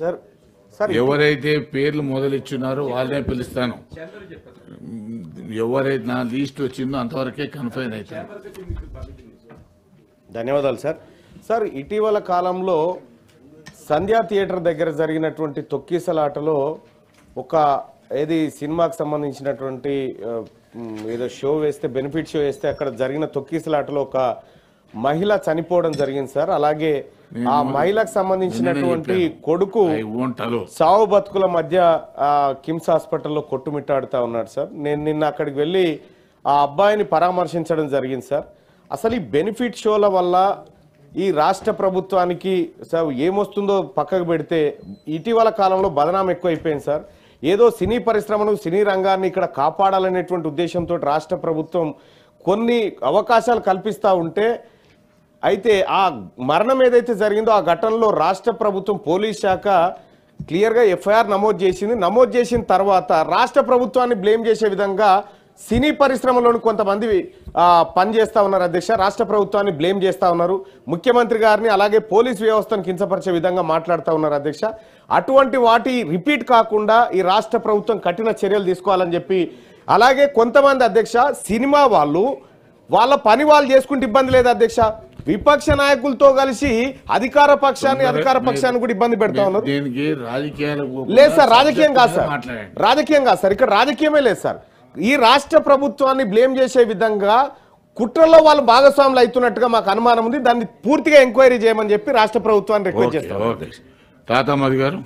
Sir sir ఎవరైతే పేర్లు మొదలిచ్చున్నారో వాళ్ళనే పిలుస్తాను. ఎవరైతే నా లిస్ట్ వచ్చిందో అంతవరకే కన్ఫైన్ అవుతాను. ధన్యవాదాలు సార్. సార్ ఇటీవల కాలంలో సంధ్యా థియేటర్ దగ్గర జరిగినటువంటి తొక్కిసలాటలో ఒక ఏది సినిమాకి సంబంధించినటువంటి ఏదో షో వేస్తే బెనిఫిట్ షో వేస్తే అక్కడ జరిగిన తొక్కిసలాటలో ఒక మహిళ చనిపోవడం జరిగింది సార్. అలాగే ఆ మహిళకు సంబంధించినటువంటి కొడుకు సావు బతుకుల మధ్య కిమ్స్ హాస్పిటల్లో కొట్టుమిట్టాడుతా ఉన్నాడు సార్. నేను నిన్న అక్కడికి వెళ్ళి ఆ అబ్బాయిని పరామర్శించడం జరిగింది సార్. అసలు ఈ బెనిఫిట్ షోల వల్ల ఈ రాష్ట్ర ప్రభుత్వానికి సార్ ఏమొస్తుందో పక్కకు పెడితే ఇటీవల కాలంలో బదనాం ఎక్కువైపోయింది సార్. ఏదో సినీ పరిశ్రమను సినీ రంగాన్ని ఇక్కడ కాపాడాలనేటువంటి ఉద్దేశంతో రాష్ట్ర ప్రభుత్వం కొన్ని అవకాశాలు కల్పిస్తూ ఉంటే, అయితే ఆ మరణం ఏదైతే జరిగిందో ఆ ఘటనలో రాష్ట్ర ప్రభుత్వం పోలీస్ శాఖ క్లియర్గా ఎఫ్ఐఆర్ నమోదు చేసింది. నమోదు చేసిన తర్వాత రాష్ట్ర ప్రభుత్వాన్ని బ్లేమ్ చేసే విధంగా సినీ పరిశ్రమలోని కొంతమంది పనిచేస్తూ ఉన్నారు అధ్యక్ష. రాష్ట్ర ప్రభుత్వాన్ని బ్లేమ్ చేస్తూ ఉన్నారు. ముఖ్యమంత్రి గారిని అలాగే పోలీస్ వ్యవస్థను కించపరిచే విధంగా మాట్లాడుతూ ఉన్నారు అధ్యక్ష. అటువంటి వాటి రిపీట్ కాకుండా ఈ రాష్ట్ర ప్రభుత్వం కఠిన చర్యలు తీసుకోవాలని చెప్పి, అలాగే కొంతమంది అధ్యక్ష సినిమా వాళ్ళు వాళ్ళ పని వాళ్ళు చేసుకుంటే ఇబ్బంది లేదు అధ్యక్ష, విపక్ష నాయకులతో కలిసి అధికార పక్షాన్ని కూడా ఇబ్బంది పెడతా ఉన్నారు. లేదు సార్, రాజకీయం కాదు సార్, రాజకీయం కాదు సార్, ఇక్కడ రాజకీయమే లేదు సార్. ఈ రాష్ట్ర ప్రభుత్వాన్ని బ్లేమ్ చేసే విధంగా కుట్రలో వాళ్ళు భాగస్వాములు అవుతున్నట్టుగా మాకు అనుమానం ఉంది. దాన్ని పూర్తిగా ఎంక్వైరీ చేయమని చెప్పి రాష్ట్ర ప్రభుత్వాన్ని రిక్వెస్ట్ చేస్తాం. తాతామది గారు.